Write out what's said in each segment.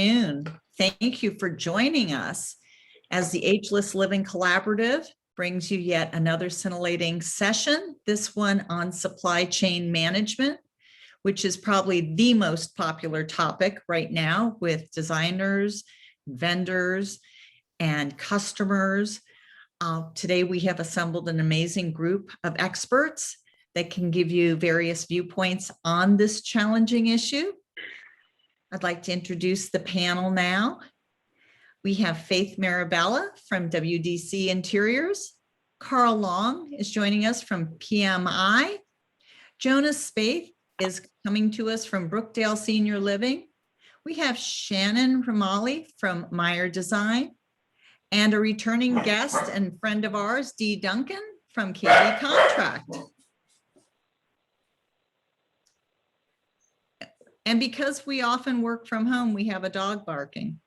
Thank you for joining us as the Ageless Living Collaborative brings you yet another scintillating session, this one on supply chain management, which is probably the most popular topic right now with designers, vendors, and customers. Today, we have assembled an amazing group of experts that can give you various viewpoints on this challenging issue. I'd like to introduce the panel now. We have Faith Marabella from WDC Interiors. Carl Long is joining us from PMI. Jonas Spaeth is coming to us from Brookdale Senior Living. We have Shannon Ramali from Meyer Design, and a returning guest and friend of ours, Dee Duncan from KB Contract. And because we often work from home, we have a dog barking.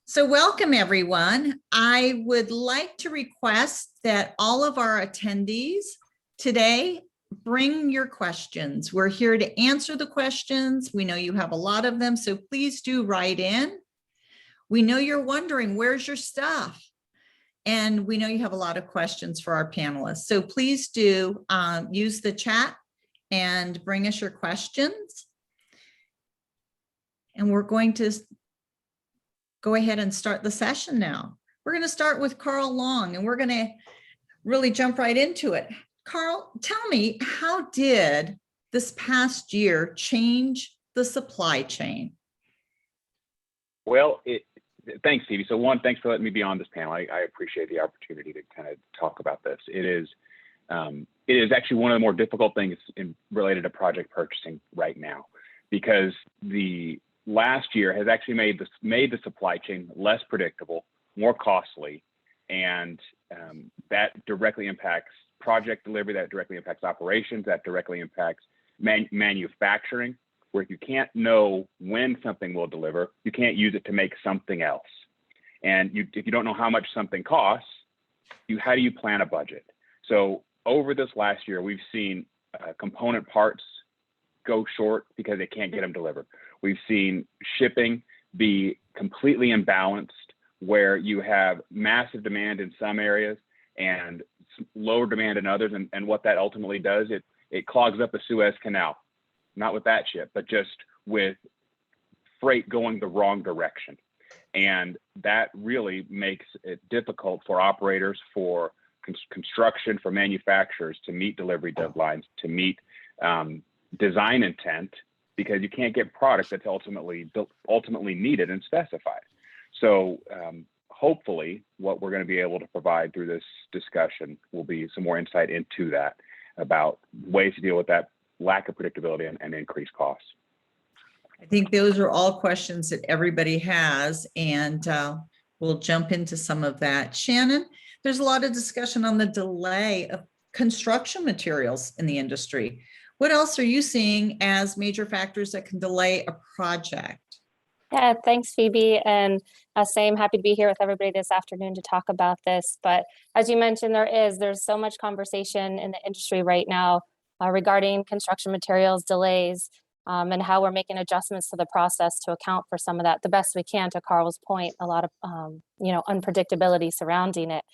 So welcome, everyone. I would like to request that all of our attendees today bring your questions. We're here to answer the questions. We know you have a lot of them, so please do write in. We know you're wondering, where's your stuff? And we know you have a lot of questions for our panelists. So please do use the chat and bring us your questions. And we're going to go ahead and start the session now. We're going to start with Carl Long, and we're going to really jump right into it. Carl, tell me, how did this past year change the supply chain? Well, thanks, Stevie. So one, thanks for letting me be on this panel. I appreciate the opportunity to kind of talk about this. It is actually one of the more difficult things related to project purchasing right now, because the last year has actually made the supply chain less predictable, more costly, and that directly impacts project delivery, that directly impacts operations, that directly impacts manufacturing, where if you can't know when something will deliver, you can't use it to make something else. And if you don't know how much something costs, how do you plan a budget? So over this last year, we've seen component parts go short because they can't get them delivered. We've seen shipping be completely imbalanced, where you have massive demand in some areas and lower demand in others. And what that ultimately does, it clogs up the Suez Canal, not with that ship, but just with freight going the wrong direction. And that really makes it difficult for operators, for construction, for manufacturers to meet delivery deadlines, to meet design intent, because you can't get product that's ultimately needed and specified. So hopefully what we're going to be able to provide through this discussion will be some more insight into that, about ways to deal with that lack of predictability and increased costs. I think those are all questions that everybody has, and we'll jump into some of that. Shannon, there's a lot of discussion on the delay of construction materials in the industry. What else are you seeing as major factors that can delay a project? Yeah, thanks, Phoebe. And same, happy to be here with everybody this afternoon to talk about this. But as you mentioned, there's so much conversation in the industry right now regarding construction materials delays and how we're making adjustments to the process to account for some of that the best we can. To Carl's point, a lot of unpredictability surrounding it.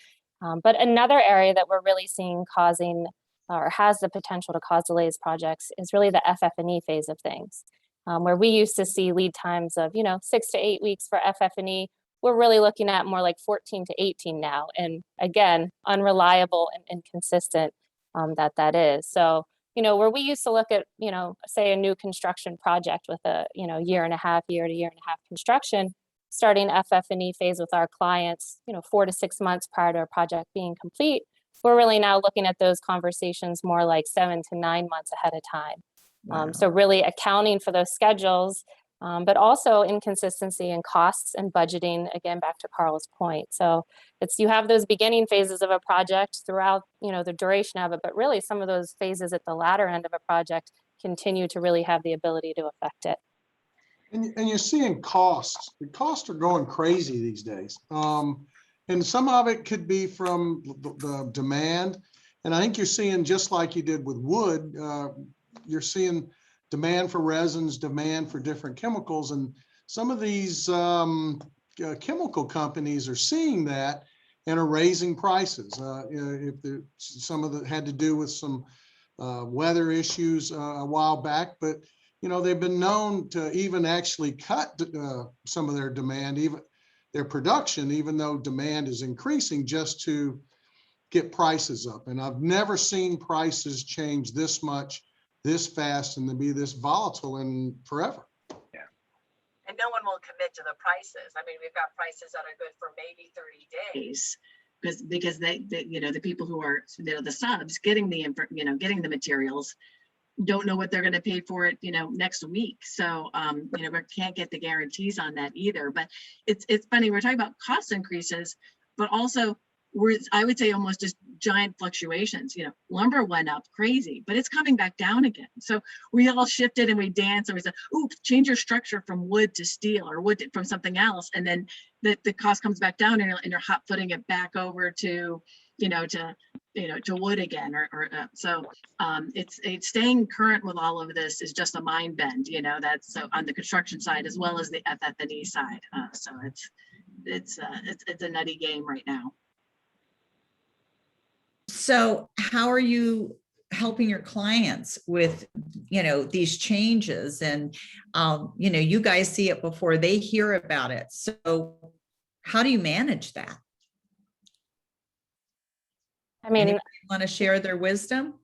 But another area that we're really seeing causing or has the potential to cause delays projects is really the FF&E phase of things, where we used to see lead times of 6 to 8 weeks for FF&E. We're really looking at more like 14 to 18 now, and again, unreliable and inconsistent that is. So where we used to look at say a new construction project with a year to year and a half construction, starting FF&E phase with our clients 4 to 6 months prior to a project being complete. We're really now looking at those conversations more like 7 to 9 months ahead of time. Wow. So really accounting for those schedules, but also inconsistency in costs and budgeting, again, back to Carl's point. So you have those beginning phases of a project throughout, the duration of it, but really some of those phases at the latter end of a project continue to really have the ability to affect it. And you're seeing costs. The costs are going crazy these days. And some of it could be from the demand. And I think you're seeing, just like you did with wood, you're seeing demand for resins, demand for different chemicals, and some of these chemical companies are seeing that and are raising prices. If some of it had to do with some weather issues a while back, but they've been known to even actually cut some of their demand, even their production, even though demand is increasing, just to get prices up. And I've never seen prices change this much, this fast, and to be this volatile in forever. And no one will commit to the prices. I mean, we've got prices that are good for maybe 30 days because they the people who are, the subs getting getting the materials don't know what they're going to pay for it, next week. So, we can't get the guarantees on that either. But it's funny, we're talking about cost increases, but also I would say almost just giant fluctuations. Lumber went up crazy, but it's coming back down again. So we all shifted and we danced and we said, oops, change your structure from wood to steel or wood from something else. And then the cost comes back down and you're hot footing it back over to, to wood again. So it's staying current with all of this is just a mind bend, that's so on the construction side as well as the FF&E side. So it's a nutty game right now. So how are you helping your clients with, these changes? And, you guys see it before they hear about it. So how do you manage that? I mean, anybody want to share their wisdom?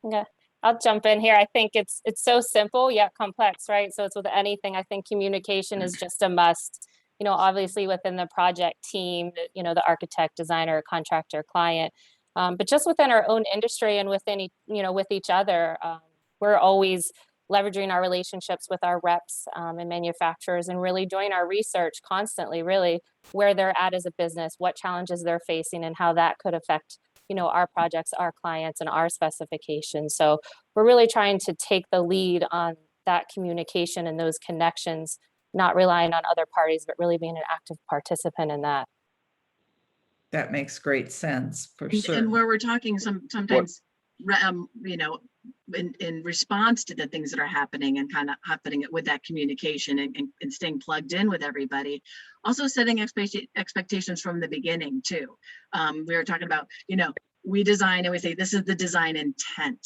Yeah, I'll jump in here. I think it's so simple yet complex, right? So it's with anything. I think communication is just a must. Obviously within the project team, the architect, designer, contractor, client, but just within our own industry and within with each other, we're always leveraging our relationships with our reps and manufacturers, and really doing our research constantly, really where they're at as a business, what challenges they're facing, and how that could affect our projects, our clients, and our specifications. So we're really trying to take the lead on that communication and those connections, not relying on other parties, but really being an active participant in that. That makes great sense, for sure. And where we're talking sometimes, in response to the things that are happening and kind of happening with that communication and staying plugged in with everybody, also setting expectations from the beginning too. We were talking about, we design and we say, this is the design intent.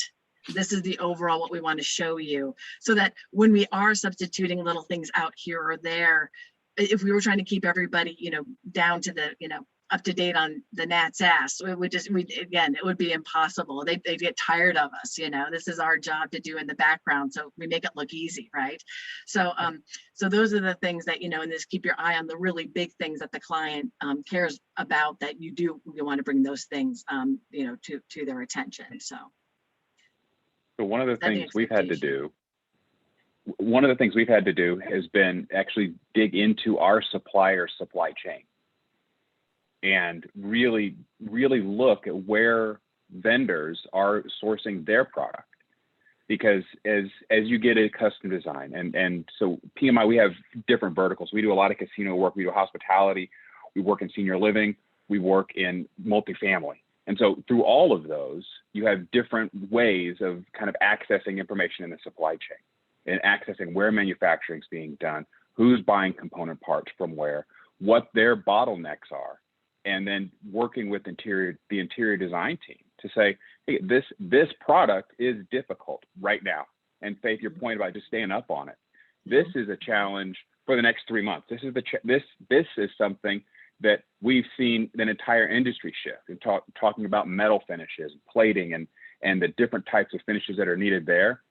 This is the overall what we want to show you, so that when we are substituting little things out here or there, if we were trying to keep everybody, down to the, up to date on the gnat's ass, it would be impossible. They'd get tired of us. This is our job to do in the background, so we make it look easy, right? So so those are the things that, and just keep your eye on the really big things that the client cares about, that you want to bring those things to their attention. So one of the things we've had to do has been actually dig into our supplier supply chain and really look at where vendors are sourcing their product. Because as you get a custom design, and so PMI, we have different verticals. We do a lot of casino work, we do hospitality, we work in senior living, we work in multifamily. And so through all of those, you have different ways of kind of accessing information in the supply chain and accessing where manufacturing is being done, who's buying component parts from where, what their bottlenecks are, and then working with the interior design team to say, hey, this product is difficult right now. And Faith, your point about just staying up on it, this is a challenge for the next 3 months. This is something that we've seen an entire industry shift in talking about metal finishes, plating, and the different types of finishes that are needed there,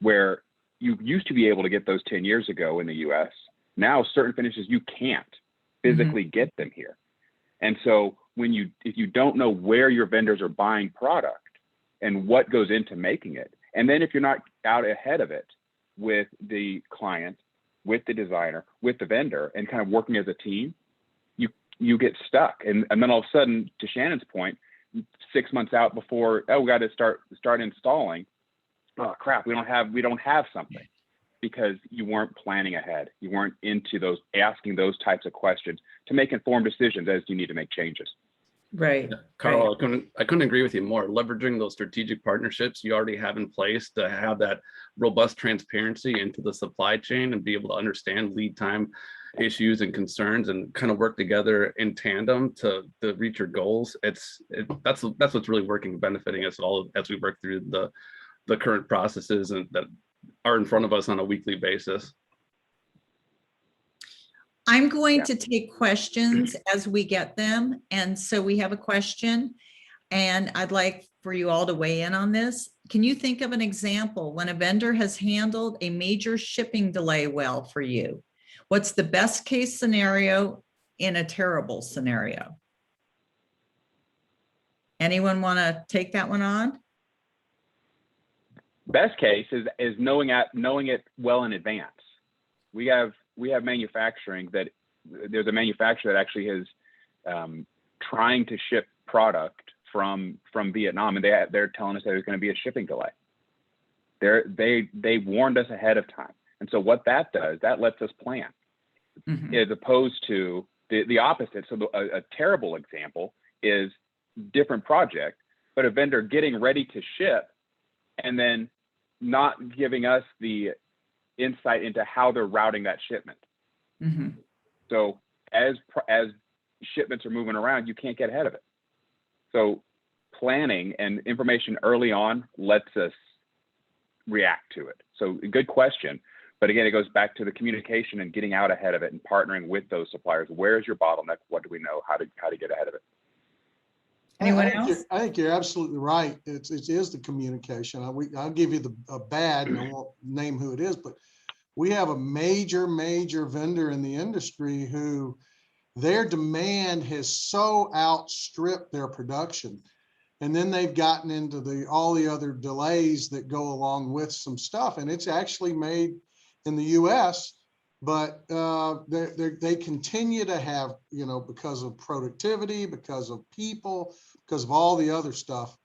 where you used to be able to get those 10 years ago in the US. Now certain finishes, you can't physically get them here. And so if you don't know where your vendors are buying product and what goes into making it, and then if you're not out ahead of it with the client, with the designer, with the vendor, and kind of working as a team, you get stuck. And then all of a sudden, to Shannon's point, 6 months out before, we got to start installing. Oh crap, we don't have something, because you weren't planning ahead. You weren't into asking those types of questions to make informed decisions as you need to make changes. Right. Carl, I couldn't agree with you more. Leveraging those strategic partnerships you already have in place to have that robust transparency into the supply chain and be able to understand lead time issues and concerns and kind of work together in tandem to reach your goals. That's what's really working, benefiting us all as we work through the current processes and that are in front of us on a weekly basis. I'm going to take questions as we get them. And so we have a question, and I'd like for you all to weigh in on this. Can you think of an example when a vendor has handled a major shipping delay well for you? What's the best case scenario in a terrible scenario? Anyone want to take that one on? Best case is knowing it well in advance. We have manufacturing that there's a manufacturer that actually is trying to ship product from Vietnam, and they're telling us that there's going to be a shipping delay. They warned us ahead of time, and so what that does, that lets us plan, as opposed to the opposite. So a terrible example is different project, but a vendor getting ready to ship and then not giving us the insight into how they're routing that shipment. So as shipments are moving around, you can't get ahead of it. So planning and information early on lets us react to it. So good question. But again, it goes back to the communication and getting out ahead of it and partnering with those suppliers. Where's your bottleneck? What do we know? How to get ahead of it? Anyone else? I think you're absolutely right. It is the communication. I'll give you a bad, and I won't name who it is, but we have a major vendor in the industry who their demand has so outstripped their production. And then they've gotten into all the other delays that go along with some stuff. And it's actually made in the US, but they continue to have, because of productivity, because of people, because of all the other stuff.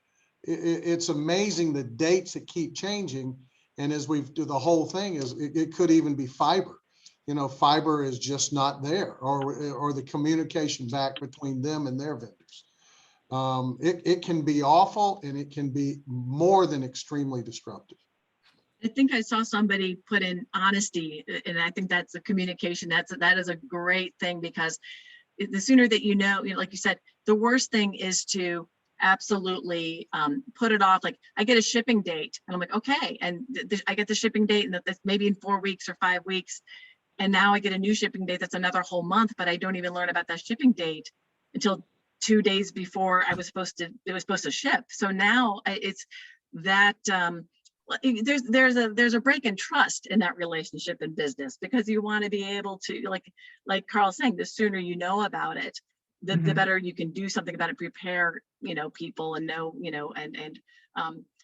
It's amazing the dates that keep changing. And as we do, the whole thing is it could even be fiber. Fiber is just not there, or the communication back between them and their vendors. It can be awful, and it can be more than extremely disruptive. I think I saw somebody put in honesty, and I think that's a communication. That is a great thing, because the sooner that like you said, the worst thing is to absolutely put it off. Like, I get a shipping date and I'm like, okay, and I get the shipping date, and that's maybe in 4 weeks or 5 weeks, and now I get a new shipping date that's another whole month, but I don't even learn about that shipping date until 2 days before it was supposed to ship. So now it's that there's a break in trust in that relationship in business, because you want to be able to, like Carl's saying, the sooner you know about it, the better you can do something about it, prepare people, and know, and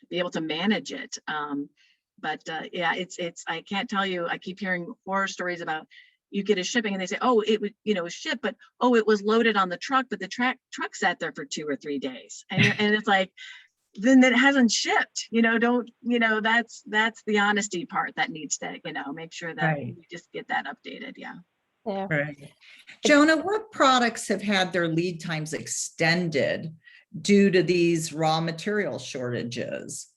be able to manage it. Yeah, it's I can't tell you, I keep hearing horror stories about, you get a shipping and they say, oh, it was shipped, but it was loaded on the truck, but the truck sat there for 2 or 3 days, and it's like, then it hasn't shipped. That's the honesty part that needs to make sure that you just get that updated. Yeah. Right. Jonah, what products have had their lead times extended due to these raw material shortages?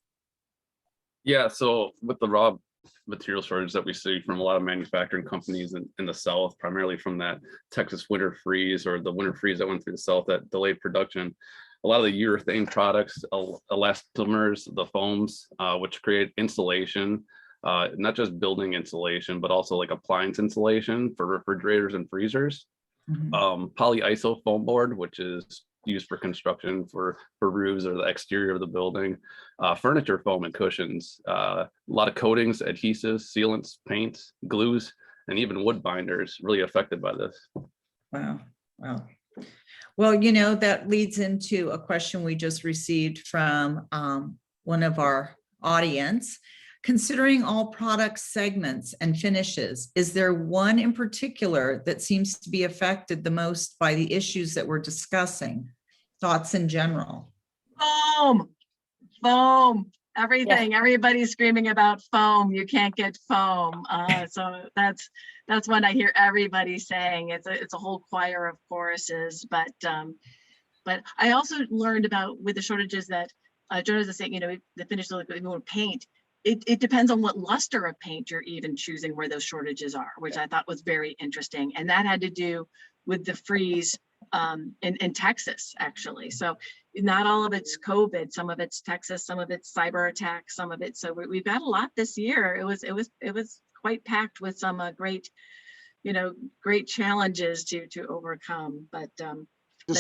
Yeah, so with the raw material shortage that we see from a lot of manufacturing companies in the South, primarily from that Texas winter freeze, or the winter freeze that went through the South that delayed production, a lot of the urethane products, elastomers, the foams, which create insulation, not just building insulation, but also like appliance insulation for refrigerators and freezers. Polyiso foam board, which is used for construction for roofs or the exterior of the building. Furniture foam and cushions, a lot of coatings, adhesives, sealants, paints, glues, and even wood binders really affected by this. Wow. Well, that leads into a question we just received from one of our audience. Considering all product segments and finishes, is there one in particular that seems to be affected the most by the issues that we're discussing? Thoughts in general? Foam, everything. Yeah. Everybody's screaming about foam. You can't get foam. So that's what I hear everybody saying. It's a whole choir of choruses. But I also learned about, with the shortages, that Jonah was saying, the finished liquid paint. it depends on what luster of paint you're even choosing where those shortages are, which I thought was very interesting. And that had to do with the freeze in Texas, actually. So not all of it's COVID, some of it's Texas, some of it's cyber attacks, some of it. So we've got a lot this year. It was quite packed with some great, great challenges to overcome. But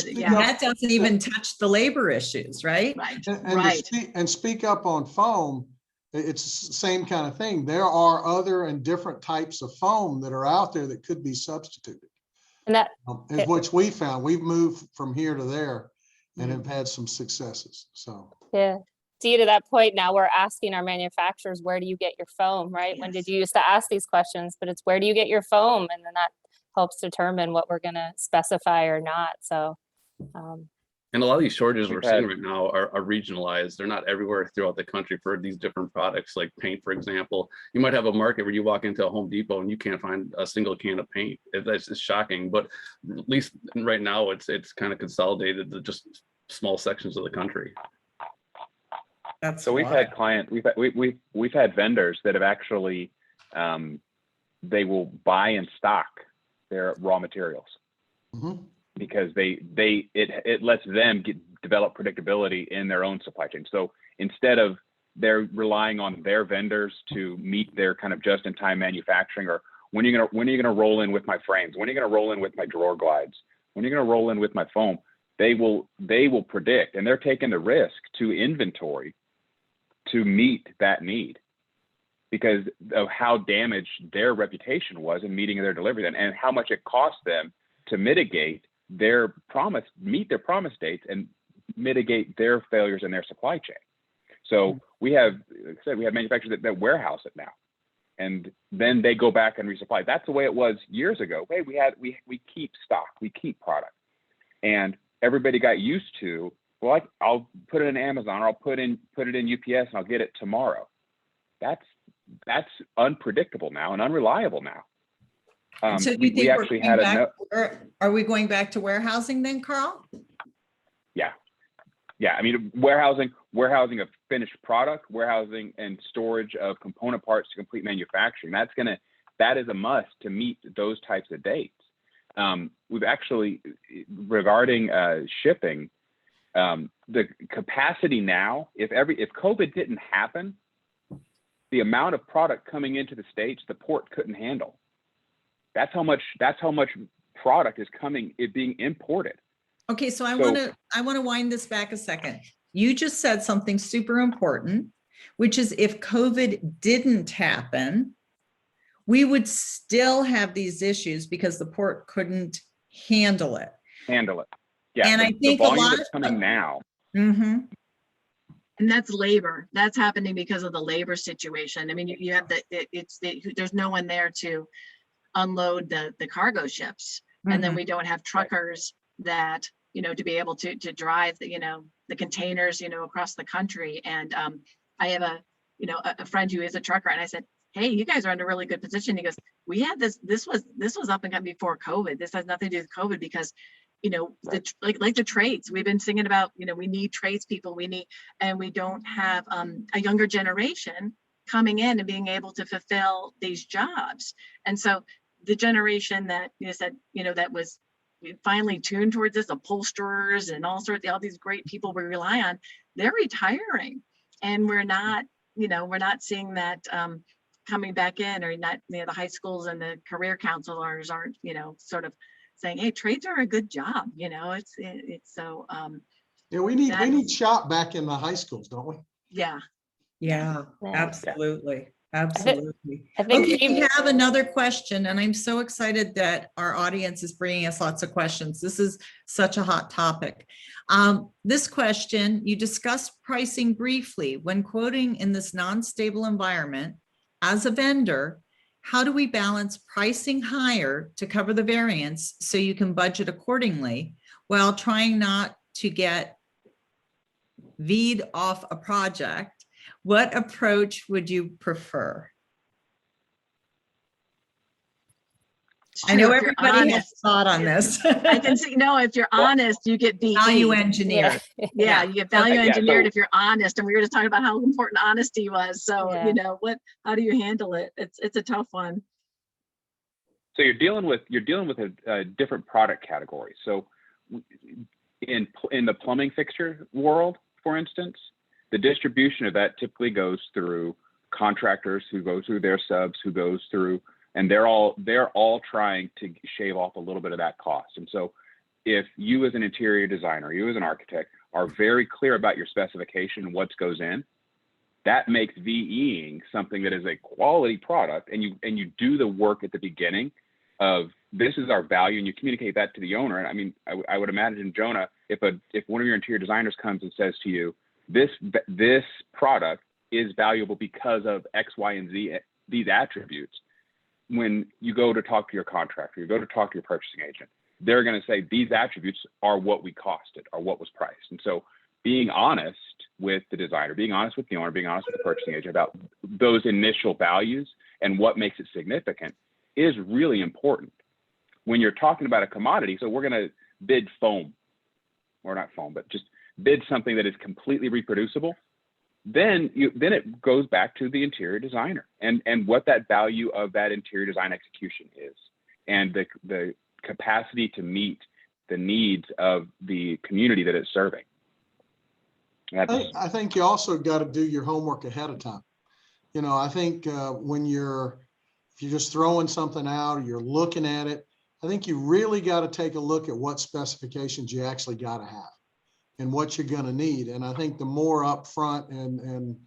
yeah, That doesn't even touch the labor issues, right? right, And right. and speak up on foam, it's the same kind of thing. There are other and different types of foam that are out there that could be substituted. And that, Is which we found. We've moved from here to there and Mm-hmm. have had some successes. So yeah. See, to that point now, we're asking our manufacturers, where do you get your foam, right? When did Yes. you used to ask these questions? But it's where do you get your foam? And then that helps determine what we're going to specify or not. So, And a lot of these shortages We've we're seeing had- right now are regionalized. They're not everywhere throughout the country for these different products, like paint, for example. You might have a market where you walk into a Home Depot and you can't find a single can of paint. It's shocking, but at least right now it's kind of consolidated to just small sections of the country. That's So we've why. had we've had vendors that have actually they will buy in stock their raw materials mhm. because it lets them develop predictability in their own supply chain. So instead of they're relying on their vendors to meet their kind of just-in-time manufacturing, or when are you gonna roll in with my frames? When are you gonna roll in with my drawer glides? When are you gonna roll in with my foam? They will predict, and they're taking the risk to inventory to meet that need because of how damaged their reputation was in meeting their delivery and how much it cost them to mitigate their promise, meet their promise dates and mitigate their failures in their supply chain. So we have, like I said, we have manufacturers that warehouse it now, and then they go back and resupply. That's the way it was years ago. Hey, we keep stock, we keep product, and everybody got used to, well, I'll put it in Amazon or I'll put it in UPS and I'll get it tomorrow. That's unpredictable now and unreliable now. So do you We think we're actually going had back, are we going back to warehousing then, Carl? Yeah, I mean, warehousing of finished product, warehousing and storage of component parts to complete manufacturing. That is a must to meet those types of dates. We've actually, regarding shipping, the capacity now, if COVID didn't happen, the amount of product coming into the States, the port couldn't handle. That's how much product is being imported. Okay, so I want to wind this back a second. You just said something super important, which is if COVID didn't happen, we would still have these issues because the port couldn't handle it. Yeah, And I think the volume a lot that's coming now. Mm-hmm. And that's labor. That's happening because of the labor situation. I mean, you have there's no one there to unload the cargo ships. And then we don't have truckers that, to be able to drive the containers, across the country. And I have a friend who is a trucker, and I said, hey, you guys are in a really good position. He goes, we had this was up and coming before COVID. This has nothing to do with COVID because like the trades we've been singing about, we need tradespeople, and we don't have a younger generation coming in and being able to fulfill these jobs. And so the generation that said, that was finally tuned towards this, upholsterers and all these great people we rely on, they're retiring, and we're not seeing that coming back in, or not, the high schools and the career counselors aren't, sort of saying, hey, trades are a good job. It's so Yeah, we need shop back in the high schools, don't we? yeah. Yeah, Yeah. absolutely. Absolutely. I think Okay, we Phoebe- have another question, and I'm so excited that our audience is bringing us lots of questions. This is such a hot topic. This question, you discussed pricing briefly. When quoting in this non-stable environment, as a vendor, how do we balance pricing higher to cover the variance so you can budget accordingly while trying not to get V'd off a project? What approach would you prefer? I know If you're everybody has honest. thought on this. I can see, no, if you're honest, you get VE. Value engineer. Yeah, you get value Yeah, engineered so- if you're honest. And we were just talking about how important honesty was. So, Yeah. you know, how do you handle it? It's a tough one. So you're dealing with a different product category. So in the plumbing fixture world, for instance, the distribution of that typically goes through contractors who go through their subs, who goes through, and they're all trying to shave off a little bit of that cost. And so if you as an interior designer, you as an architect are very clear about your specification and what goes in, that makes VEing something that is a quality product, and you do the work at the beginning of this is our value, and you communicate that to the owner. And I mean, I would imagine, Jonah, if one of your interior designers comes and says to you, this product is valuable because of X, Y, and Z, these attributes, when you go to talk to your contractor, you go to talk to your purchasing agent, they're going to say these attributes are what we costed, or what was priced. And so being honest with the designer, being honest with the owner, being honest with the purchasing agent about those initial values and what makes it significant is really important. When you're talking about a commodity, so we're going to bid foam, or not foam, but just bid something that is completely reproducible, then it goes back to the interior designer and what that value of that interior design execution is, and the capacity to meet the needs of the community that it's serving. I think you also got to do your homework ahead of time. You know, I think if you're just throwing something out or you're looking at it, I think you really got to take a look at what specifications you actually got to have and what you're going to need. And I think the more upfront and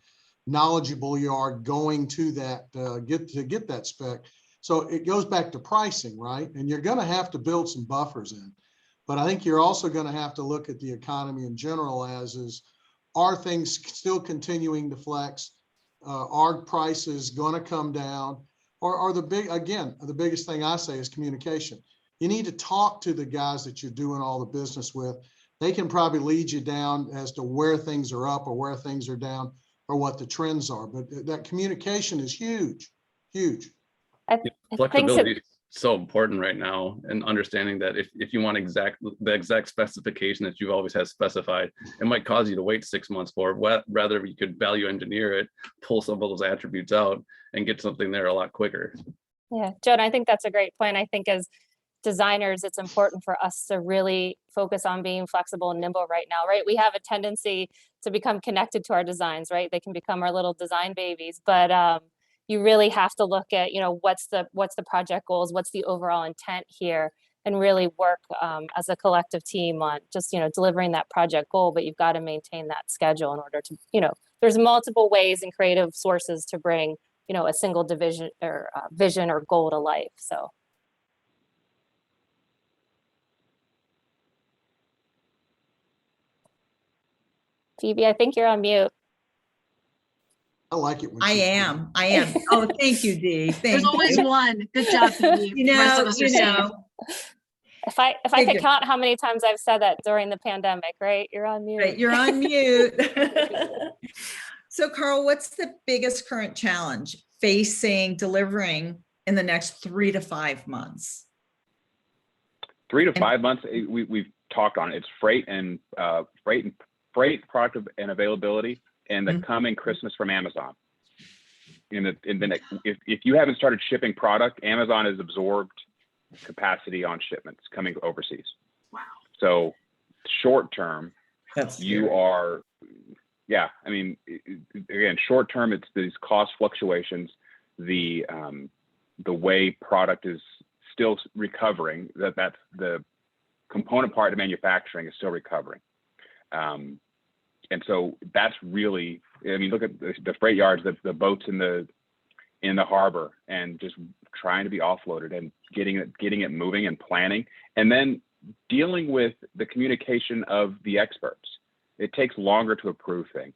knowledgeable you are going to that, get that spec. So it goes back to pricing, right? And you're going to have to build some buffers in. But I think you're also going to have to look at the economy in general are things still continuing to flex? Are prices going to come down? Or the biggest thing I say is communication. You need to talk to the guys that you're doing all the business with. They can probably lead you down as to where things are up or where things are down or what the trends are. But that communication is huge, huge. I think Flexibility is so important right now, and understanding that if you want the exact specification that you've always had specified, it might cause you to wait 6 months for it. Rather, you could value engineer it, pull some of those attributes out, and get something there a lot quicker. Yeah, Joan, I think that's a great point. I think as designers, it's important for us to really focus on being flexible and nimble right now, right? We have a tendency to become connected to our designs, right? They can become our little design babies, but you really have to look at, what's the project goals, what's the overall intent here, and really work as a collective team on just, delivering that project goal, but you've got to maintain that schedule in order to, there's multiple ways and creative sources to bring, a single division or vision or goal to life, so. Phoebe, I think you're on mute. I like it when I am. Oh, thank you, Dee. There's always one. Good job, Phoebe. The rest of us are safe. If I could count how many times I've said that during the pandemic, right? You're on mute. Right, you're on mute. So Carl, what's the biggest current challenge facing delivering in the next 3 to 5 months? 3 to 5 months, we've talked on it. It's freight product and availability, and the coming Christmas from Amazon. If you haven't started shipping product, Amazon has absorbed capacity on shipments coming overseas. Wow. So short term, That's again, short term, it's these cost fluctuations, the way product is still recovering, that's the component part of manufacturing is still recovering. And so that's really, look at the freight yards, the boats in the harbor, and just trying to be offloaded and getting it moving and planning, and then dealing with the communication of the experts. It takes longer to approve things.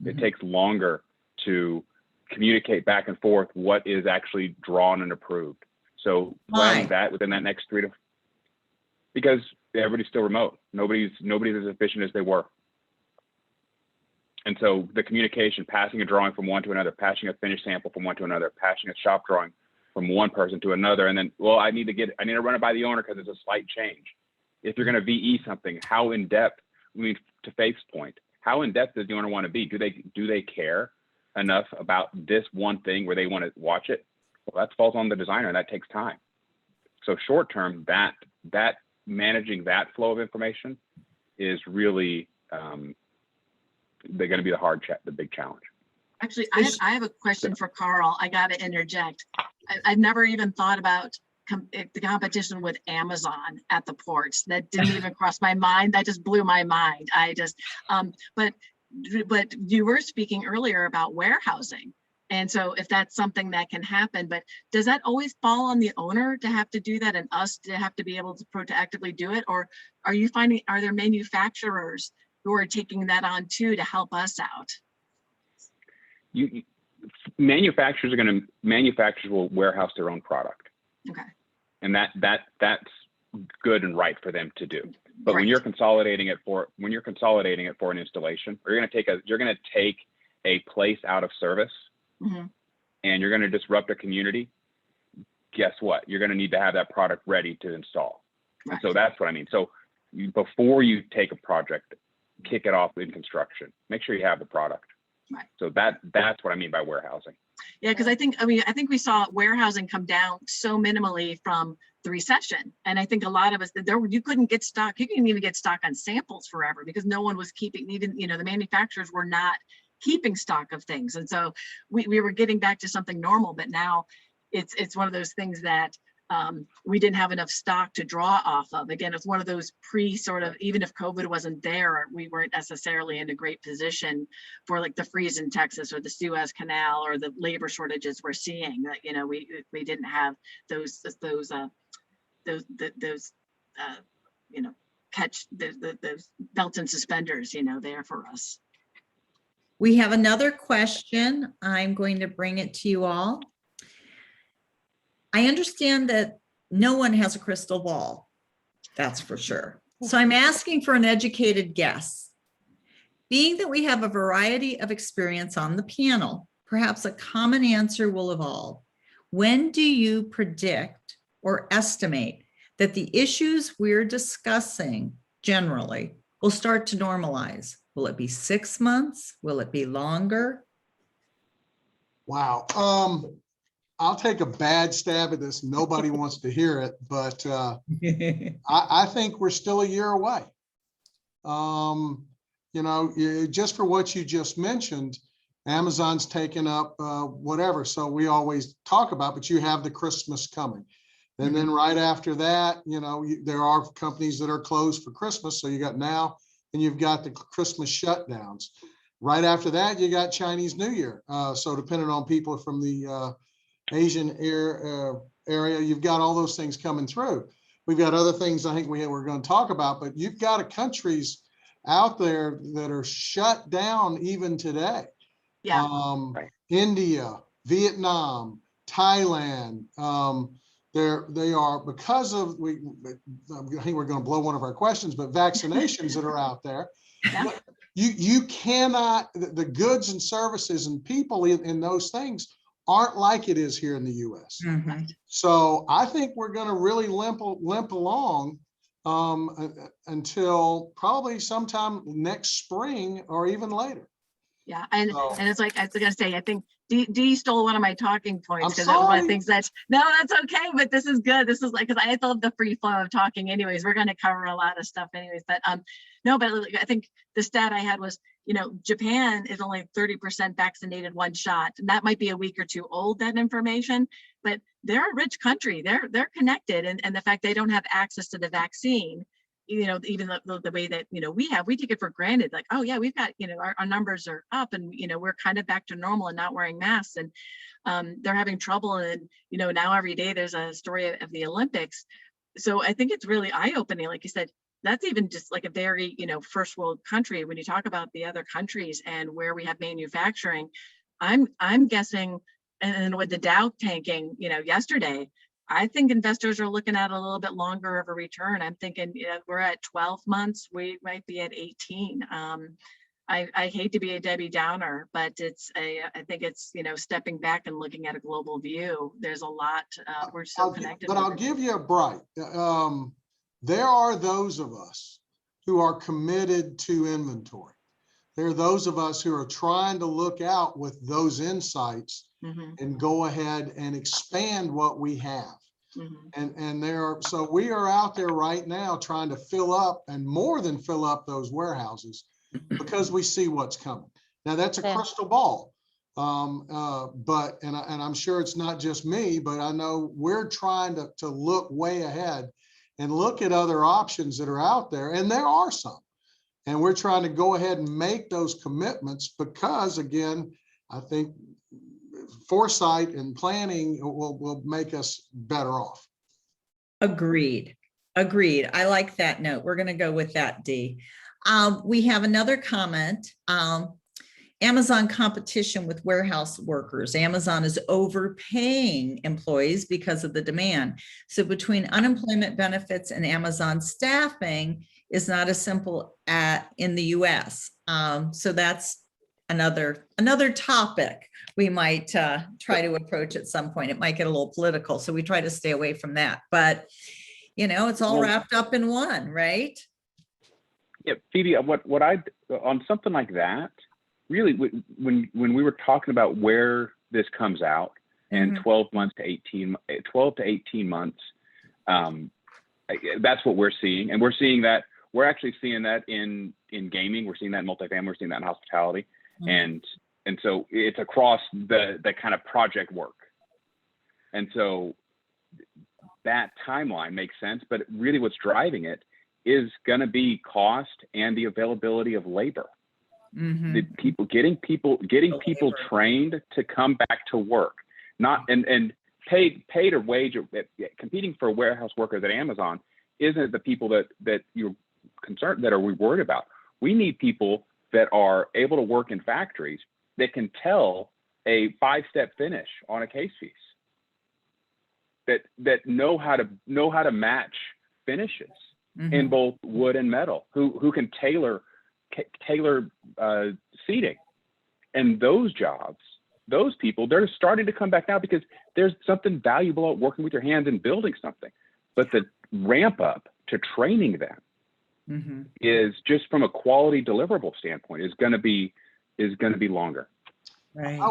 It takes longer to communicate back and forth what is actually drawn and approved. So planning that within that next because everybody's still remote. Nobody's as efficient as they were. And so the communication, passing a drawing from one to another, passing a finished sample from one to another, passing a shop drawing from one person to another. And then, well, I need to run it by the owner because it's a slight change. If you're going to VE something, how in depth, I mean, to Faith's point, how in depth does the owner want to be? Do they care enough about this one thing where they want to watch it? Well, that falls on the designer, and that takes time. So short term, that managing that flow of information is really they're going to be the big challenge. Actually, I have a question for Carl. I got to interject. I've never even thought about the competition with Amazon at the ports. That didn't even cross my mind. That just blew my mind. But you were speaking earlier about warehousing. And so if that's something that can happen, but does that always fall on the owner to have to do that and us to have to be able to proactively do it? Or are you finding, are there manufacturers who are taking that on too to help us out? Manufacturers will warehouse their own product. Okay. And that's good and right for them to do. But Right. when you're consolidating it for an installation, or you're going to take a place out of service, Mm-hmm. and you're going to disrupt a community, guess what? You're going to need to have that product ready to install. Right. And so that's what I mean. So before you take a project, kick it off in construction, make sure you have the product. Right. So that's what I mean by warehousing. Yeah, because I think we saw warehousing come down so minimally from the recession. And I think a lot of us, you couldn't get stock. You couldn't even get stock on samples forever because no one was the manufacturers were not keeping stock of things. And so we were getting back to something normal, but now it's one of those things that we didn't have enough stock to draw off of. Again, it's one of those even if COVID wasn't there, we weren't necessarily in a great position for like the freeze in Texas or the Suez Canal or the labor shortages we're seeing. That we didn't have those belts and suspenders there for us. We have another question. I'm going to bring it to you all. I understand that no one has a crystal ball, that's for sure. So I'm asking for an educated guess. Being that we have a variety of experience on the panel, perhaps a common answer will evolve. When do you predict or estimate that the issues we're discussing generally will start to normalize? Will it be 6 months? Will it be longer? Wow. I'll take a bad stab at this. Nobody wants to hear it, but I think we're still a year away. Just for what you just mentioned, Amazon's taken up whatever. So we always talk about, but you have the Christmas coming. And then right after that, there are companies that are closed for Christmas. So you got now, and you've got the Christmas shutdowns. Right after that, you got Chinese New Year. So depending on people from the Asian area, you've got all those things coming through. We've got other things I think we're going to talk about, but you've got countries out there that are shut down even today. Yeah. India, Vietnam, Thailand. They are, because of, I think we're going to blow one of our questions, but vaccinations that are out there. Yeah. You cannot, the goods and services and people in those things aren't like it is here in the US. Mm-hmm. So I think we're going to really limp along until probably sometime next spring or even later. Yeah, and it's like I was gonna say, I think Dee stole one of my talking points because I'm one of sorry. the things that's okay, but this is good. This is like, because I love the free flow of talking anyways. We're going to cover a lot of stuff anyways, but I think the stat I had was, Japan is only 30% vaccinated one shot, and that might be a week or two old, that information, but they're a rich country. They're connected, and the fact they don't have access to the vaccine, even the way that, we take it for granted, like, oh yeah, we've got, our numbers are up and, we're kind of back to normal and not wearing masks, and they're having trouble. And, now every day there's a story of the Olympics. So I think it's really eye-opening. Like you said, that's even just like a very, first world country. When you talk about the other countries and where we have manufacturing, I'm guessing, and with the Dow tanking, yesterday, I think investors are looking at a little bit longer of a return. I'm thinking we're at 12 months. We might be at 18. I hate to be a Debbie Downer, but I think it's, stepping back and looking at a global view. There's a lot, we're so connected. But I'll give you a bright. There are those of us who are committed to inventory. There are those of us who are trying to look out with those insights and go ahead and expand what we have. And so we are out there right now trying to fill up and more than fill up those warehouses because we see what's coming. Now that's a crystal ball. But I'm sure it's not just me, but I know we're trying to look way ahead and look at other options that are out there, and there are some. And we're trying to go ahead and make those commitments because, again, I think foresight and planning will make us better off. Agreed. I like that note. We're going to go with that, Dee. We have another comment. Amazon competition with warehouse workers. Amazon is overpaying employees because of the demand. So between unemployment benefits and Amazon staffing is not as simple in the US. So that's another topic we might try to approach at some point. It might get a little political, so we try to stay away from that. But it's all wrapped up in one, right? Yeah, Phoebe, what I on something like that, really, when we were talking about where this comes out and 12 to 18 months, that's what we're seeing. And we're actually seeing that in gaming. We're seeing that in multifamily. We're seeing that in hospitality. And so it's across the kind of project work. And so that timeline makes sense, but really what's driving it is going to be cost and the availability of labor. The people getting people trained to come back to work, not and paid a wage. Competing for warehouse workers at Amazon isn't the people that you're concerned that are we worried about. We need people that are able to work in factories that can tell a 5-step finish on a case piece, that know how to match finishes in both wood and metal, who can tailor seating. And those jobs, those people, they're starting to come back now because there's something valuable at working with your hands and building something. But the ramp up to training them is, just from a quality deliverable standpoint, is going to be longer. Right. I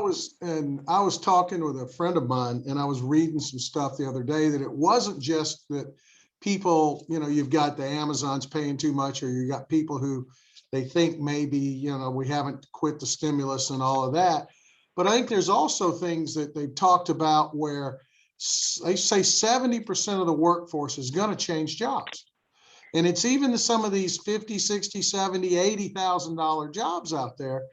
was talking with a friend of mine, and I was reading some stuff the other day that it wasn't just that people, you've got the Amazons paying too much, or you got people who they think maybe, we haven't quit the stimulus and all of that. But I think there's also things that they've talked about where they say 70% of the workforce is going to change jobs. And it's even some of these $50,000, $60,000, $70,000, $80,000 jobs out there.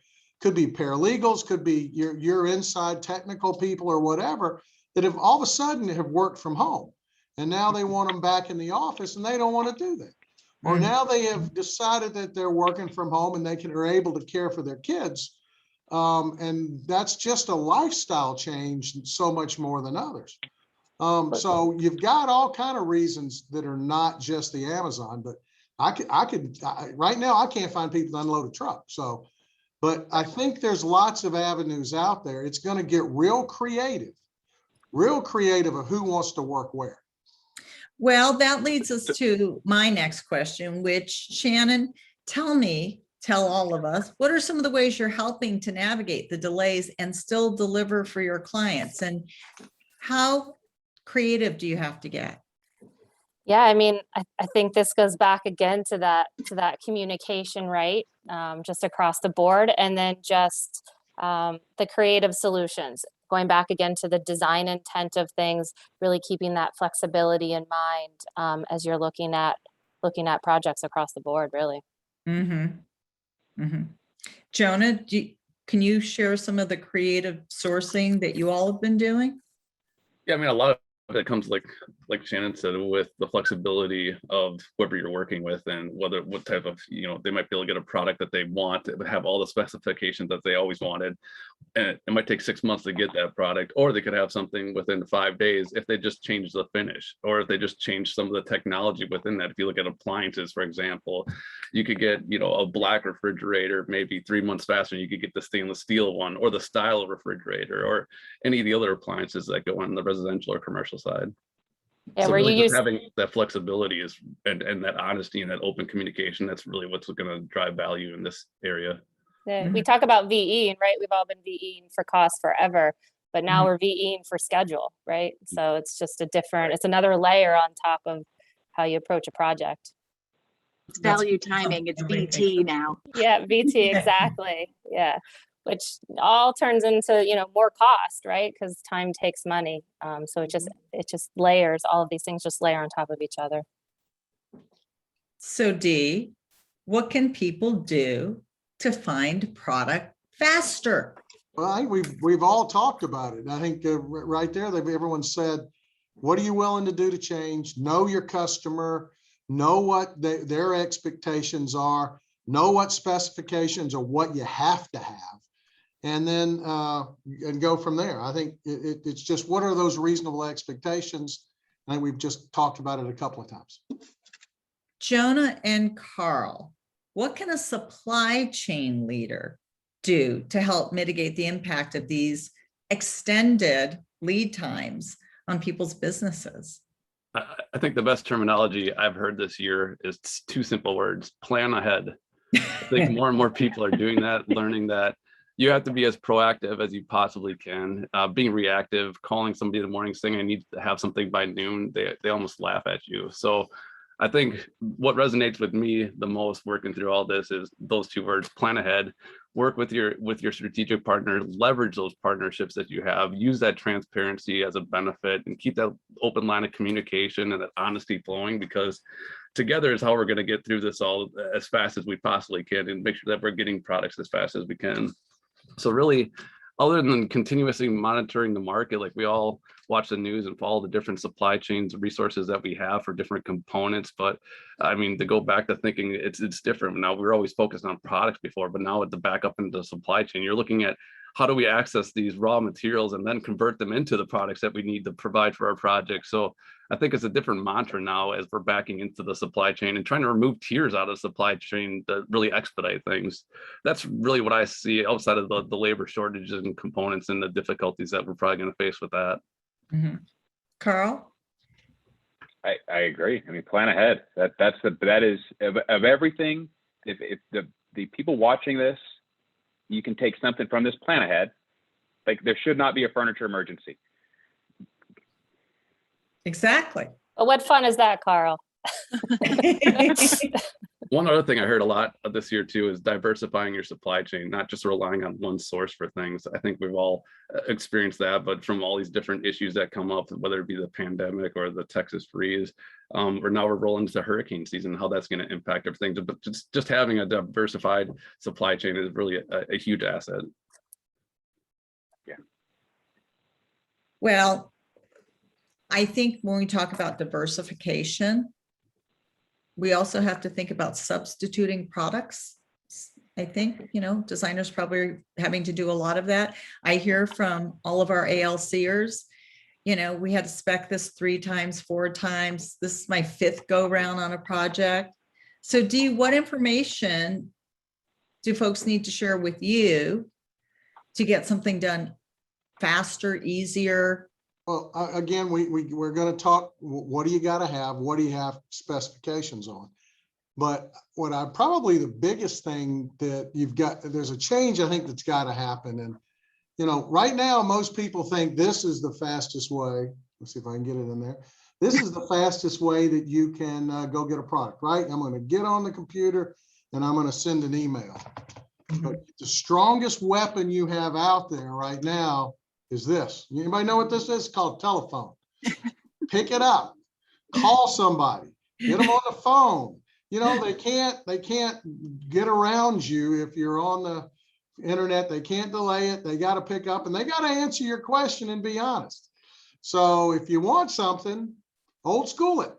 Could be paralegals, could be your inside technical people or whatever, that have all of a sudden have worked from home. And now they want them back in the office, and they don't want to do that. Or now they have decided that they're working from home and are able to care for their kids. And that's just a lifestyle change so much more than others. So you've got all kind of reasons that are not just the Amazon, but right now I can't find people to unload a truck. So, but I think there's lots of avenues out there. It's going to get real creative of who wants to work where. Well, that leads us to my next question, which, Shannon, tell all of us, what are some of the ways you're helping to navigate the delays and still deliver for your clients? And how creative do you have to get? Yeah, I mean, I think this goes back again to that communication, right? Just across the board, and then just the creative solutions. Going back again to the design intent of things, really keeping that flexibility in mind as you're looking at projects across the board, really. Jonah, can you share some of the creative sourcing that you all have been doing? Yeah, I mean, a lot of it comes like Shannon said, with the flexibility of whoever you're working with, and what type of, they might be able to get a product that they want, have all the specifications that they always wanted, And it might take 6 months to get that product, or they could have something within 5 days if they just change the finish, or if they just change some of the technology within that. If you look at appliances, for example, you could get, a black refrigerator maybe 3 months faster, and you could get the stainless steel one, or the style of refrigerator, or any of the other appliances that go on the residential or commercial side. Yeah, So where you really just use, having that flexibility is, and that honesty and that open communication, that's really what's going to drive value in this area. we talk about VEing, right? We've all been VEing for cost forever, but now Mhm. we're VEing for schedule, right? So it's just it's another layer on top of how you approach a project. It's value timing, it's BT now. Yeah, VT, exactly. Yeah, which all turns into, more cost, right? Because time takes money. So it just layers, all of these things just layer on top of each other. So Dee, what can people do to find product faster? Well, I think we've all talked about it. I think right there, everyone said, what are you willing to do to change? Know your customer, know what their expectations are, know what specifications or what you have to have, and then and go from there. I think it's just, what are those reasonable expectations? I think we've just talked about it a couple of times. Jonah and Carl, what can a supply chain leader do to help mitigate the impact of these extended lead times on people's businesses? I think the best terminology I've heard this year is 2 simple words: plan ahead. I think more and more people are doing that, learning that you have to be as proactive as you possibly can. Being reactive, calling somebody in the morning saying I need to have something by noon, they almost laugh at you. So I think what resonates with me the most working through all this is those 2 words: plan ahead. Work with your strategic partner, leverage those partnerships that you have, use that transparency as a benefit, and keep that open line of communication and that honesty flowing, because together is how we're going to get through this all as fast as we possibly can, and make sure that we're getting products as fast as we can. So really, other than continuously monitoring the market, like we all watch the news and follow the different supply chains resources that we have for different components. But I mean, to go back to thinking it's different now. We were always focused on products before, but now with the backup into the supply chain, you're looking at how do we access these raw materials and then convert them into the products that we need to provide for our project. So I think it's a different mantra now as we're backing into the supply chain and trying to remove tiers out of the supply chain to really expedite things. That's really what I see outside of the labor shortages and components and the difficulties that we're probably going to face with that. Mm-hmm. Carl? I agree. I mean, plan ahead. That is of everything. If the people watching this, you can take something from this: plan ahead. Like, there should not be a furniture emergency. Exactly. But what fun is that, Carl? One other thing I heard a lot of this year too is diversifying your supply chain, not just relying on one source for things. I think we've all experienced that, but from all these different issues that come up, whether it be the pandemic or the Texas freeze, or now we're rolling into hurricane season, how that's going to impact everything. But just having a diversified supply chain is really a huge asset. Yeah. Well, I think when we talk about diversification, we also have to think about substituting products. I think, designers probably are having to do a lot of that. I hear from all of our ALCers, we had to spec this 3 times, 4 times. This is my 5th go round on a project. So Dee, what information do folks need to share with you to get something done faster, easier? Well, again, we're going to talk, what do you got to have? What do you have specifications on? But probably the biggest thing that there's a change I think that's got to happen. And, right now, most people think this is the fastest way. Let's see if I can get it in there. This is the fastest way that you can go get a product, right? I'm going to get on the computer and I'm going to send an email. Mm-hmm. But the strongest weapon you have out there right now is this. Anybody know what this is? It's called telephone. Pick it up, call somebody, get them on the phone. They can't get around you if you're on the internet. They can't delay it. They got to pick up and they got to answer your question and be honest. So if you want something, old school it.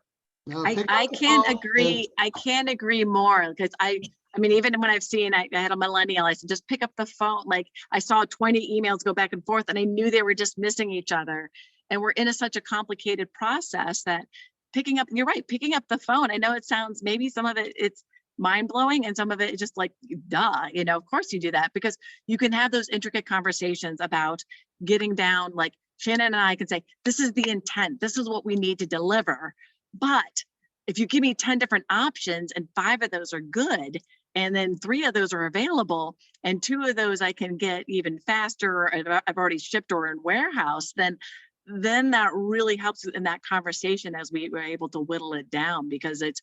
Now, I pick up the can't phone agree. I can't agree more because I mean, even when I've seen, I had a millennial, I said, just pick up the phone. Like I saw 20 emails go back and forth and I knew they were just missing each other. And we're in such a complicated process that picking up, you're right, picking up the phone. I know it sounds, maybe some of it, it's mind blowing and some of it is just like, duh, you know, of course you do that because you can have those intricate conversations about getting down, like Shannon and I can say, this is the intent, this is what we need to deliver. But if you give me 10 different options and 5 of those are good, and then 3 of those are available, and 2 of those I can get even faster, or I've already shipped or in warehouse, then that really helps in that conversation as we were able to whittle it down because it's,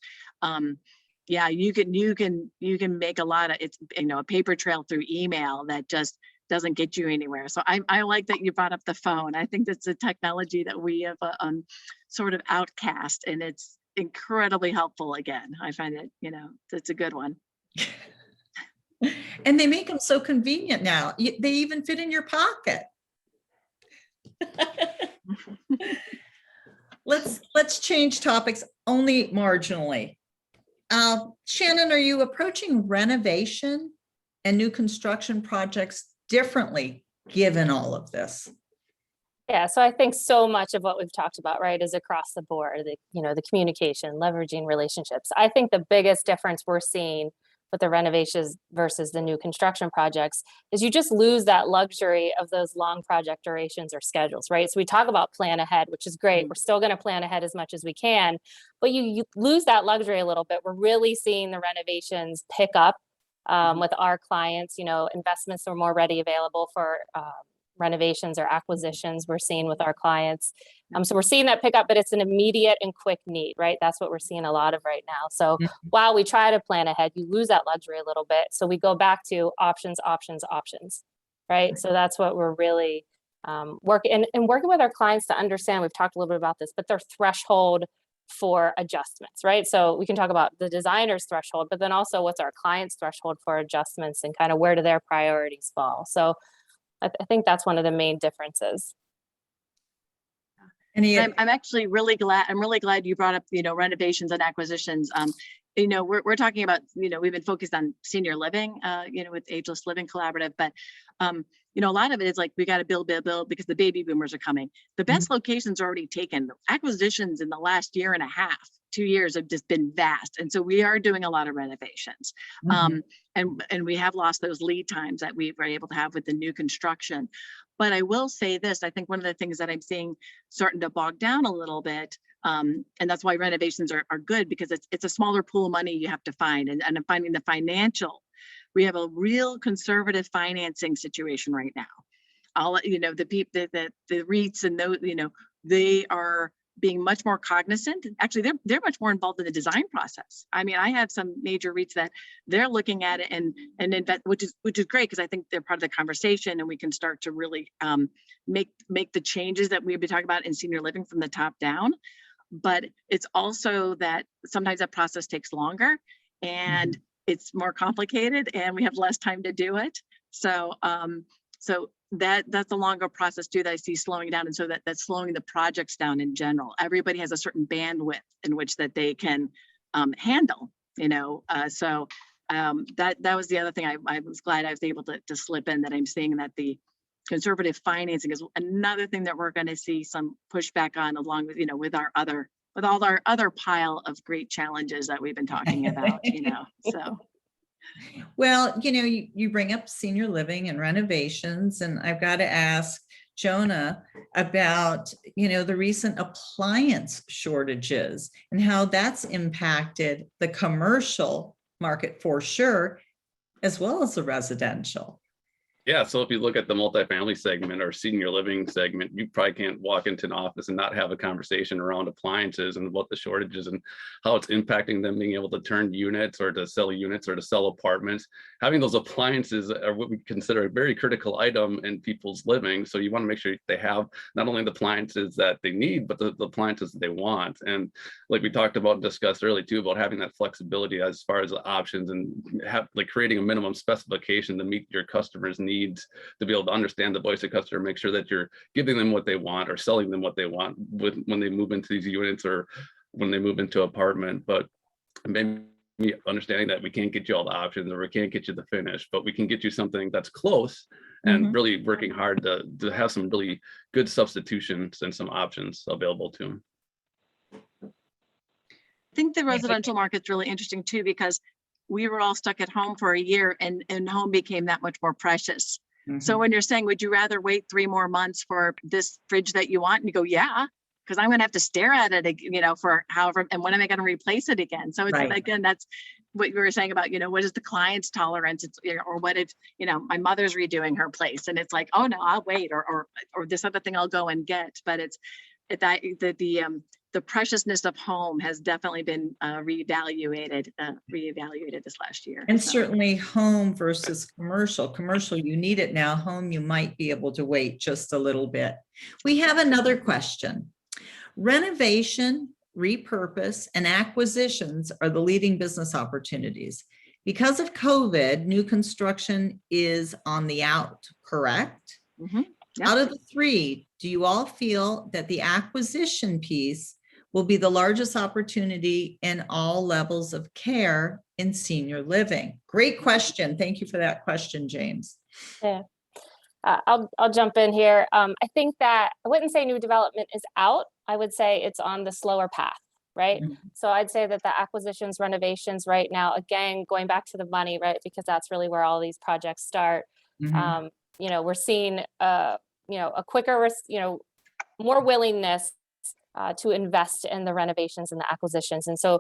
yeah, you can make a lot of, it's, you know, a paper trail through email that just doesn't get you anywhere. So I like that you brought up the phone. I think that's a technology that we have sort of outcast, and it's incredibly helpful. Again, I find it, you know, it's a good one. And they make them so convenient now. They even fit in your pocket. Let's change topics only marginally. Shannon, are you approaching renovation and new construction projects differently given all of this? Yeah, so I think so much of what we've talked about, right, is across the board, the communication, leveraging relationships. I think the biggest difference we're seeing with the renovations versus the new construction projects is you just lose that luxury of those long project durations or schedules, right? So we talk about plan ahead, which is great. We're still going to plan ahead as much as we can, but you lose that luxury a little bit. We're really seeing the renovations pick up with our clients. You know, investments are more ready available for renovations or acquisitions we're seeing with our clients. So we're seeing that pick up, but it's an immediate and quick need, right? That's what we're seeing a lot of right now. So while we try to plan ahead, you lose that luxury a little bit. So we go back to options, right? So that's what we're really working with our clients to understand. We've talked a little bit about this, but their threshold for adjustments, right? So we can talk about the designer's threshold, but then also what's our client's threshold for adjustments and kind of where do their priorities fall. I think that's one of the main differences. I'm actually really glad. I'm really glad you brought up, renovations and acquisitions. We're talking about, we've been focused on senior living, with Ageless Living Collaborative, but, a lot of it is like, we got to build because the baby boomers are coming. The best locations are already taken. Acquisitions in the last year and a half, 2 years have just been vast. And so we are doing a lot of renovations. And we have lost those lead times that we were able to have with the new construction. But I will say this, I think one of the things that I'm seeing starting to bog down a little bit, and that's why renovations are good, because it's a smaller pool of money you have to find. And I'm finding the financial, we have a real conservative financing situation right now. The REITs and those, they are being much more cognizant. Actually, they're much more involved in the design process. I mean, I have some major REITs that they're looking at it and invest, which is great, because I think they're part of the conversation, and we can start to really make the changes that we've been talking about in senior living from the top down. But it's also that sometimes that process takes longer and it's more complicated, and we have less time to do it. So that's a longer process too that I see slowing down, and so that's slowing the projects down in general. Everybody has a certain bandwidth in which that they can handle, that was the other thing I was glad I was able to slip in, that I'm seeing that the conservative financing is another thing that we're going to see some pushback on, along with with all our other pile of great challenges that we've been talking about. So. Well, you bring up senior living and renovations, and I've got to ask Jonah about, the recent appliance shortages and how that's impacted the commercial market for sure, as well as the residential. Yeah, so if you look at the multifamily segment or senior living segment, you probably can't walk into an office and not have a conversation around appliances and what the shortages and how it's impacting them being able to turn units or to sell apartments. Having those appliances are what we consider a very critical item in people's living. So you want to make sure they have not only the appliances that they need, but the appliances that they want. And like we talked about and discussed earlier too, about having that flexibility as far as the options, and creating a minimum specification to meet your customers' needs, to be able to understand the voice of customer, make sure that you're giving them what they want or selling them what they want when they move into these units or when they move into apartment, but maybe understanding that we can't get you all the options or we can't get you the finish, but we can get you something that's close and really working hard to have some really good substitutions and some options available to them. I think the residential market's really interesting too, because we were all stuck at home for a year and home became that much more precious. So when you're saying, would you rather wait 3 more months for this fridge that you want? And you go, yeah, because I'm going to have to stare at it, you know, for however, and when am I going to replace it again? So it's again, that's what you were saying about, you know, what is the client's tolerance? It's, you know, or what if, you know, my mother's redoing her place and it's like, oh no, I'll wait, or this other thing I'll go and get. But it's that the preciousness of home has definitely been reevaluated this last year. And certainly home versus commercial. Commercial, you need it now. Home, you might be able to wait just a little bit. We have another question. Renovation, repurpose, and acquisitions are the leading business opportunities. Because of COVID, new construction is on the out, correct? Yep. Out of the 3, do you all feel that the acquisition piece will be the largest opportunity in all levels of care in senior living? Great question. Thank you for that question, James. Yeah. I'll jump in here. I think that I wouldn't say new development is out. I would say it's on the slower path, right? So I'd say that the acquisitions, renovations right now, again, going back to the money, right? Because that's really where all these projects start. You know, we're seeing, you know, a quicker, you know, more willingness to invest in the renovations and the acquisitions. And so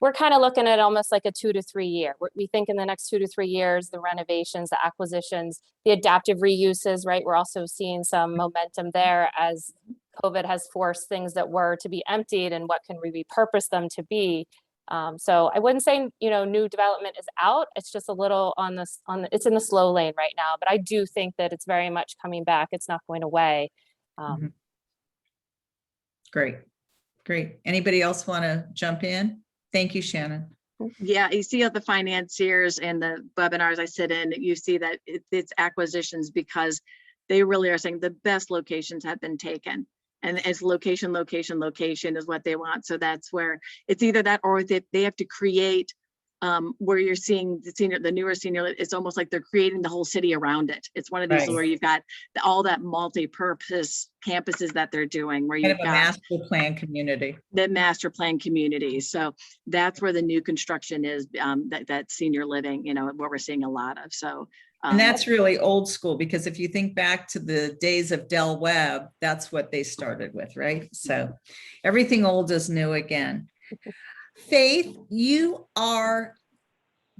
we're kind of looking at almost like a 2 to 3 year. We think in the next 2 to 3 years, the renovations, the acquisitions, the adaptive reuses, right? We're also seeing some momentum there as COVID has forced things that were to be emptied and what can we repurpose them to be. So I wouldn't say, you know, new development is out. It's just a little it's in the slow lane right now, but I do think that it's very much coming back. It's not going away. Great. Anybody else want to jump in? Thank you, Shannon. Yeah, you see how the financiers and the webinars I sit in, you see that it's acquisitions because they really are saying the best locations have been taken. And it's location is what they want. So that's where it's either that or they have to create where you're seeing the newer senior, it's almost like they're creating the whole city around it. It's one of these where you've got all that multi-purpose campuses that they're doing, where you've got master plan community. The master plan community. So that's where the new construction is, that senior living, you know, what we're seeing a lot of. So and that's really old school, because if you think back to the days of Del Webb, that's what they started with, right? So everything old is new again. Faith, you are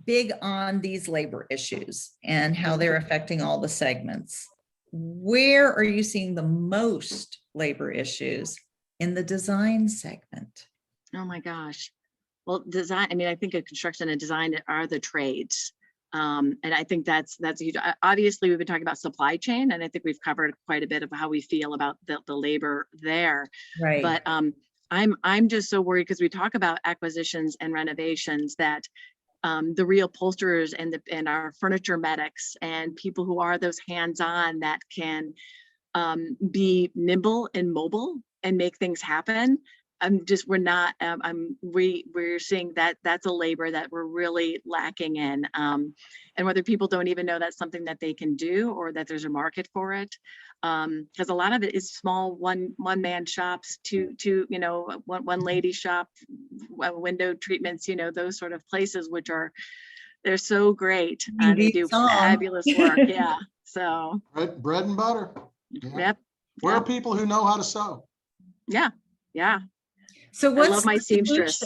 big on these labor issues and how they're affecting all the segments. Where are you seeing the most labor issues in the design segment? Oh my gosh. Well, design, I mean, I think construction and design are the trades. And I think that's huge. Obviously, we've been talking about supply chain, and I think we've covered quite a bit of how we feel about the labor there. Right. But I'm just so worried because we talk about acquisitions and renovations that the reupholsterers and our furniture medics and people who are those hands-on that can be nimble and mobile and make things happen. We're seeing that that's a labor that we're really lacking in, and whether people don't even know that's something that they can do or that there's a market for it, because a lot of it is small one-man shops, two you know, one lady shop, window treatments, you know, those sort of places, which they're so great and they do fabulous work. Yeah, so bread and butter. Yep. Where are people who know how to sew? Yeah. So I love my seamstress.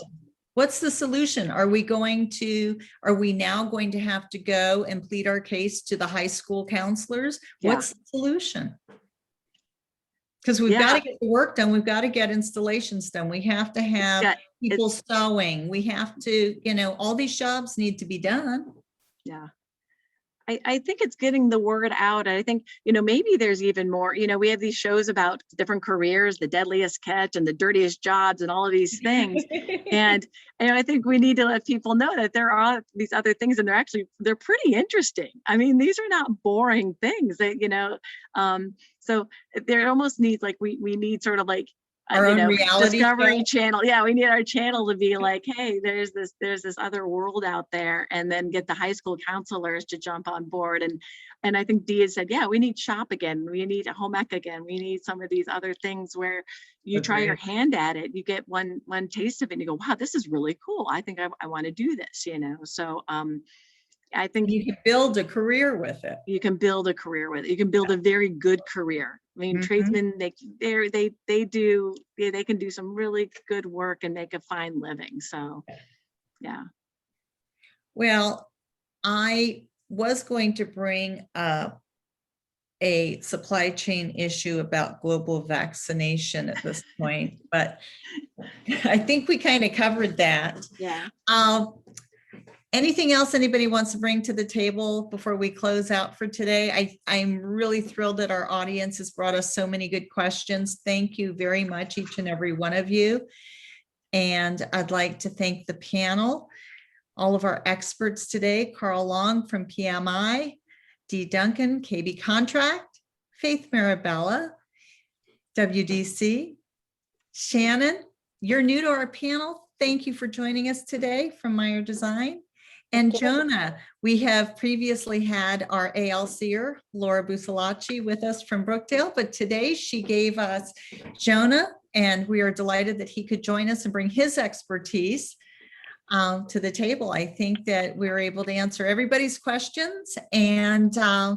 What's the solution? Are we now going to have to go and plead our case to the high school counselors? Yeah. What's the solution? Because we've got to get the work done. We've got to get installations done. We have to have people sewing. We have to, you know, all these jobs need to be done. Yeah. I think it's getting the word out. I think, you know, maybe there's even more, you know, we have these shows about different careers, the deadliest catch and the dirtiest jobs and all of these things. and I think we need to let people know that there are these other things, and they're pretty interesting. I mean, these are not boring things that, you know, so there almost needs, like, we need sort of like Our you own know, reality Discovery show. Channel. Yeah, we need our channel to be like, hey, there's this other world out there, and then get the high school counselors to jump on board. And I think Dee had said, yeah, we need shop again. We need a home ec again. We need some of these other things where you try your Agreed. hand at it, you get one taste of it, and you go, wow, this is really cool. I think I want to do this, you know. So I think You can build a career with it. you can build a career with it. You can build a very good career. I mean, Mhm. tradesmen, they can do some really good work and make a fine living. So, yeah. Well, I was going to bring up a supply chain issue about global vaccination at this point, but I think we kind of covered that. Yeah. Anything else anybody wants to bring to the table before we close out for today? I'm really thrilled that our audience has brought us so many good questions. Thank you very much, each and every one of you. And I'd like to thank the panel, all of our experts today, Carl Long from PMI, Dee Duncan, KB Contract, Faith Marabella, WDC. Shannon, you're new to our panel. Thank you for joining us today from Meyer Design. And Jonah, we have previously had our ALCer, Laura Busalacci, with us from Brookdale, but today she gave us Jonah, and we are delighted that he could join us and bring his expertise to the table. I think that we were able to answer everybody's questions, and I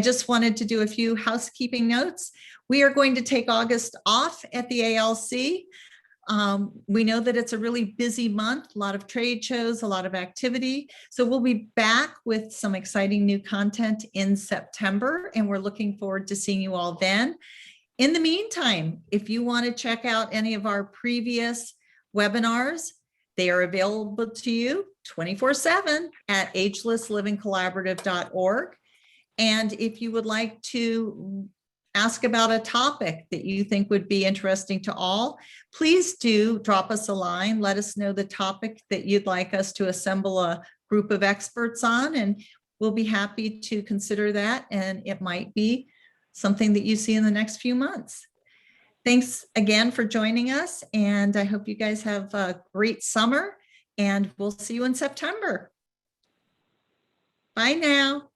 just wanted to do a few housekeeping notes. We are going to take August off at the ALC. We know that it's a really busy month, a lot of trade shows, a lot of activity. So we'll be back with some exciting new content in September, and we're looking forward to seeing you all then. In the meantime, if you want to check out any of our previous webinars, they are available to you 24/7 at agelesslivingcollaborative.org. And if you would like to ask about a topic that you think would be interesting to all, please do drop us a line. Let us know the topic that you'd like us to assemble a group of experts on, and we'll be happy to consider that. And it might be something that you see in the next few months. Thanks again for joining us, and I hope you guys have a great summer, and we'll see you in September. Bye now.